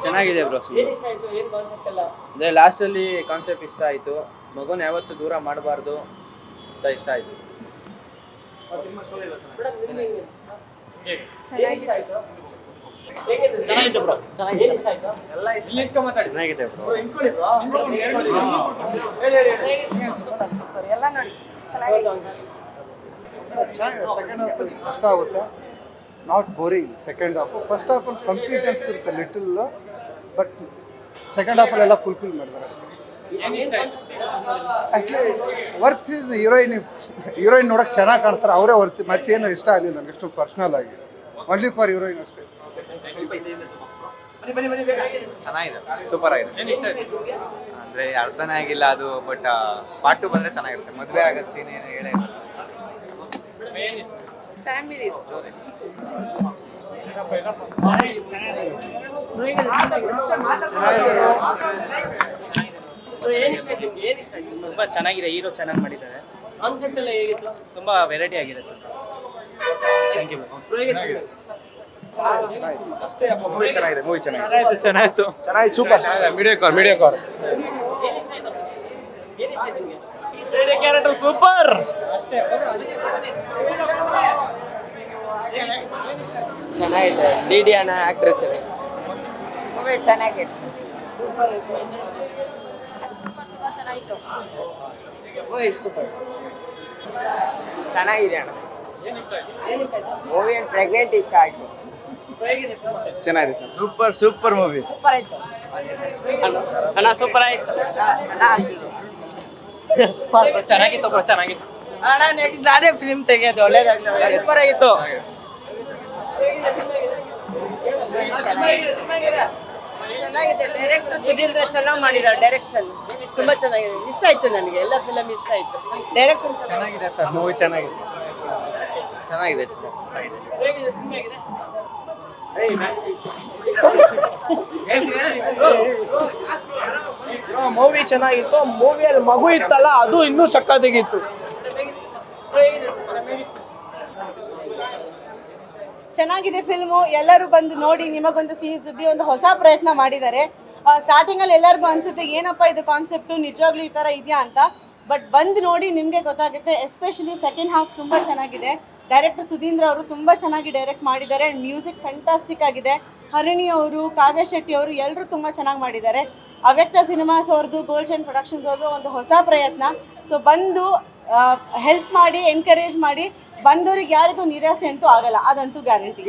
ಚೆನ್ನಾಗಿದೆ ಬ್ರೋ. ಅಂದರೆ ಲಾಸ್ಟಲ್ಲಿ ಕಾನ್ಸೆಪ್ಟ್ ಇಷ್ಟ ಆಯಿತು. ಮಗುನ ಯಾವತ್ತೂ ದೂರ ಮಾಡಬಾರ್ದು ಅಂತ ಇಷ್ಟ ಆಯಿತು. ಚೆನ್ನಾಗಿದೆ ಬ್ರೋ. ಎಲ್ಲ ನೋಡಿ ಚೆನ್ನಾಗಿದೆ. ಸೆಕೆಂಡ್ ಹಾಫ್ ಇಷ್ಟ ಆಗುತ್ತೆ. Not boring second half. First half ಒಂದು ಕನ್ಫ್ಯೂಷನ್ಸ್ ಇರುತ್ತೆ ಲಿಟಲ್, ಬಟ್ ಸೆಕೆಂಡ್ ಹಾಫಲ್ಲೆಲ್ಲ ಫುಲ್ಫಿಲ್ ಮಾಡಿದ್ದಾರೆ ಅಷ್ಟೇ. ಆ್ಯಕ್ಚುಲಿ ವರ್ತ್ ಇಸ್ ಹೀರೋಯಿನ್ ನೋಡೋಕೆ ಚೆನ್ನಾಗಿ ಕಾಣಿಸ್ತಾರೆ, ಅವರೇ ವರ್ತ್. ಮತ್ತೇನು ಇಷ್ಟ ಆಗಲಿಲ್ಲ ನನಗೆ ಅಷ್ಟು ಪರ್ಸ್ನಲ್ ಆಗಿ, ಓನ್ಲಿ ಫಾರ್ ಹೀರೋಯಿನ್ ಅಷ್ಟೇ. ಚೆನ್ನಾಗಿದೆ, ಸೂಪರ್ ಆಗಿದೆ. ಅಂದರೆ ಅರ್ಥನೇ ಆಗಿಲ್ಲ ಅದು, ಬಟ್ ಪಾರ್ಟ್ 2 ಬಂದರೆ ಚೆನ್ನಾಗಿರುತ್ತೆ. ಮದುವೆ ಆಗೋದು ಸೀನ್ ಏನು ಹೇಳೇ ಇಲ್ಲ. Family story. ತುಂಬ ಚೆನ್ನಾಗಿದೆ. ಹೀರೋ ಚೆನ್ನಾಗಿ ಮಾಡಿದ್ದಾರೆ. ಕಾನ್ಸೆಪ್ಟ್ ಎಲ್ಲ ಹೇಗಿತ್ತು? ತುಂಬ ವೆರೈಟಿ ಆಗಿದೆ ಸರ್. Thank you. ಮೂವಿ ಚೆನ್ನಾಗಿದೆ. ಚೆನ್ನಾಗಿತ್ತು. Super. Media car character super. ಚೆನ್ನಾಗಿದೆ. ಡಿ ಅಣ್ಣ ಆಕ್ಟರ್ ಚೆನ್ನಾಗಿದೆ. ಮೂವಿ ಚೆನ್ನಾಗಿತ್ತು. ಸೂಪರ್ ಇತ್ತು. ಚೆನ್ನಾಗಿತ್ತು. ಮೂವಿ ಸೂಪರ್ ಚೆನ್ನಾಗಿದೆ ಅಣ್ಣ. ಮೂವಿ ಏನು ಪ್ರೆಗ್ನೆಂಟ್ ಇಷ್ಟ ಆಯ್ತು. ಚೆನ್ನಾಗಿದೆ ಸರ್. Super movie. ಸೂಪರ್ ಆಯ್ತು ಅಣ್ಣ ಸೂಪರ್ ಆಯಿತು. ಚೆನ್ನಾಗಿತ್ತು ಬ್ರೋ. ಚೆನ್ನಾಗಿತ್ತು ಅಣ್ಣ. ನೆಕ್ಸ್ಟ್ ನಾನೇ ಫಿಲ್ಮ್ ತೆಗೆಯೋದು ಒಳ್ಳೇದಾಗ್ಲಿ. ಸೂಪರ್ ಆಗಿತ್ತು. ಚೆನ್ನಾಗಿದೆ. ಡೈರೆಕ್ಟರ್ ಸುಧೀಂದ್ರ ಚೆನ್ನಾಗಿ ಮಾಡಿದ್ದಾರೆ. ಡೈರೆಕ್ಷನ್ ತುಂಬಾ ಚೆನ್ನಾಗಿದೆ. ಇಷ್ಟ ಆಯ್ತು ನನಗೆ. ಎಲ್ಲ ಫಿಲಮ್ ಇಷ್ಟ ಆಯ್ತು. ಡೈರೆಕ್ಷನ್ ಚೆನ್ನಾಗಿದೆ ಸರ್. ಮೂವಿ ಚೆನ್ನಾಗಿದೆ. ಮೂವಿ ಚೆನ್ನಾಗಿತ್ತು. ಮೂವಿಯಲ್ಲಿ ಮಗು ಇತ್ತಲ್ಲ, ಅದು ಇನ್ನೂ ಸಕ್ಕತ್ತಾಗಿತ್ತು. ಚೆನ್ನಾಗಿದೆ ಫಿಲ್ಮು. ಎಲ್ಲರೂ ಬಂದು ನೋಡಿ. ನಿಮಗೊಂದು ಸಿಹಿ ಸುದ್ದಿ, ಒಂದು ಹೊಸ ಪ್ರಯತ್ನ ಮಾಡಿದ್ದಾರೆ. ಸ್ಟಾರ್ಟಿಂಗಲ್ಲಿ ಎಲ್ಲರಿಗೂ ಅನಿಸುತ್ತೆ ಏನಪ್ಪ ಇದು ಕಾನ್ಸೆಪ್ಟು, ನಿಜವಾಗ್ಲೂ ಈ ಥರ ಇದೆಯಾ ಅಂತ. ಬಟ್ ಬಂದು ನೋಡಿ ನಿಮಗೆ ಗೊತ್ತಾಗುತ್ತೆ. ಎಸ್ಪೆಷಲಿ ಸೆಕೆಂಡ್ ಹಾಫ್ ತುಂಬ ಚೆನ್ನಾಗಿದೆ. ಡೈರೆಕ್ಟರ್ ಸುಧೀಂದ್ರ ಅವರು ತುಂಬ ಚೆನ್ನಾಗಿ ಡೈರೆಕ್ಟ್ ಮಾಡಿದ್ದಾರೆ. ಆ್ಯಂಡ್ ಮ್ಯೂಸಿಕ್ ಫ್ಯಾಂಟಾಸ್ಟಿಕ್ ಆಗಿದೆ. ಹರಿಣಿ ಅವರು, ಕಾವ್ಯ ಶೆಟ್ಟಿ ಅವರು ಎಲ್ಲರೂ ತುಂಬ ಚೆನ್ನಾಗಿ ಮಾಡಿದ್ದಾರೆ. ಅವ್ಯಕ್ತ ಸಿನಿಮಾಸ್ ಅವ್ರದ್ದು, ಗೋಲ್ಡನ್ ಪ್ರೊಡಕ್ಷನ್ಸ್ ಅವ್ರದ್ದು ಒಂದು ಹೊಸ ಪ್ರಯತ್ನ. ಸೊ ಬಂದು ಹೆಲ್ಪ್ ಮಾಡಿ, ಎನ್ಕರೇಜ್ ಮಾಡಿ. ಬಂದವರಿಗೆ ಯಾರಿಗೂ ನಿರಾಸೆ ಅಂತೂ ಆಗಲ್ಲ, ಅದಂತೂ ಗ್ಯಾರಂಟಿ.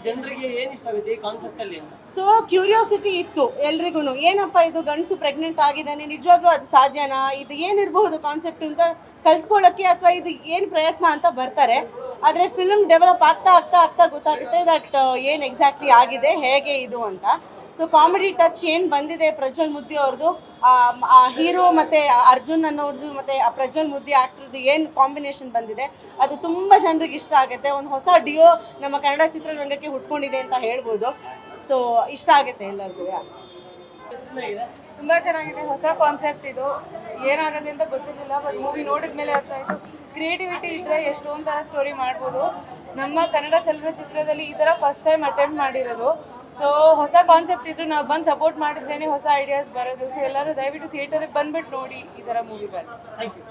ಜನರಿಗೆ ಏನು ಇಷ್ಟ ಆಗುತ್ತೆ ಈ ಕಾನ್ಸೆಪ್ಟ್ ಅಲ್ಲಿ? ಸೊ ಕ್ಯೂರಿಯಾಸಿಟಿ ಇತ್ತು ಎಲ್ರಿಗೂ, ಏನಪ್ಪ ಇದು ಗಂಡಸು ಪ್ರೆಗ್ನೆಂಟ್ ಆಗಿದ್ದಾನೆ, ನಿಜವಾಗ್ಲೂ ಅದು ಸಾಧ್ಯನಾ, ಇದು ಏನಿರಬಹುದು ಕಾನ್ಸೆಪ್ಟ್ ಅಂತ ಕಲ್ತ್ಕೊಳ್ಳೋಕ್ಕೆ, ಅಥವಾ ಇದು ಏನು ಪ್ರಯತ್ನ ಅಂತ ಬರ್ತಾರೆ. ಆದರೆ ಫಿಲ್ಮ್ ಡೆವಲಪ್ ಆಗ್ತಾ ಆಗ್ತಾ ಆಗ್ತಾ ಗೊತ್ತಾಗುತ್ತೆ ದಟ್ ಏನು ಎಕ್ಸಾಕ್ಟ್ಲಿ ಆಗಿದೆ, ಹೇಗೆ ಇದು ಅಂತ. ಸೊ ಕಾಮಿಡಿ ಟಚ್ ಏನು ಬಂದಿದೆ ಪ್ರಜ್ವಲ್ ಮುದ್ದಿ ಅವ್ರದ್ದು, ಹೀರೋ ಮತ್ತು ಅರ್ಜುನ್ ಅನ್ನೋರ್ದು ಮತ್ತು ಪ್ರಜ್ವಲ್ ಮುದ್ದಿ ಆ್ಯಕ್ಟ್ರದ್ದು ಏನು ಕಾಂಬಿನೇಷನ್ ಬಂದಿದೆ ಅದು ತುಂಬ ಜನರಿಗೆ ಇಷ್ಟ ಆಗುತ್ತೆ. ಒಂದು ಹೊಸ ಡಿಯೋ ನಮ್ಮ ಕನ್ನಡ ಚಿತ್ರರಂಗಕ್ಕೆ ಹುಟ್ಕೊಂಡಿದೆ ಅಂತ ಹೇಳ್ಬೋದು. ಸೊ ಇಷ್ಟ ಆಗುತ್ತೆ ಎಲ್ಲರಿಗೂ. ತುಂಬ ಚೆನ್ನಾಗಿದೆ. ಹೊಸ ಕಾನ್ಸೆಪ್ಟ್ ಇದು. ಏನಾಗುತ್ತೆ ಅಂತ ಗೊತ್ತಿರಲಿಲ್ಲ, ಬಟ್ ಮೂವಿ ನೋಡಿದ ಮೇಲೆ ಅರ್ಥ ಆಯಿತು. ಕ್ರಿಯೇಟಿವಿಟಿ ಇದ್ದರೆ ಎಷ್ಟೊಂದು ಥರ ಸ್ಟೋರಿ ಮಾಡ್ಬೋದು. ನಮ್ಮ ಕನ್ನಡ ಚಲನಚಿತ್ರದಲ್ಲಿ ಈ ಥರ ಫಸ್ಟ್ ಟೈಮ್ ಅಟೆಂಪ್ಟ್ ಮಾಡಿರೋದು. ಸೊ ಹೊಸ ಕಾನ್ಸೆಪ್ಟ್ ಇದ್ರು ನಾವು ಬಂದು ಸಪೋರ್ಟ್ ಮಾಡಿದ್ರೇ ಹೊಸ ಐಡಿಯಾಸ್ ಬರೋದು. ಸೊ ಎಲ್ಲರೂ ದಯವಿಟ್ಟು ಥಿಯೇಟರಿಗೆ ಬಂದುಬಿಟ್ಟು ನೋಡಿ ಈ ಥರ ಮೂವಿಗಳು. Thank you.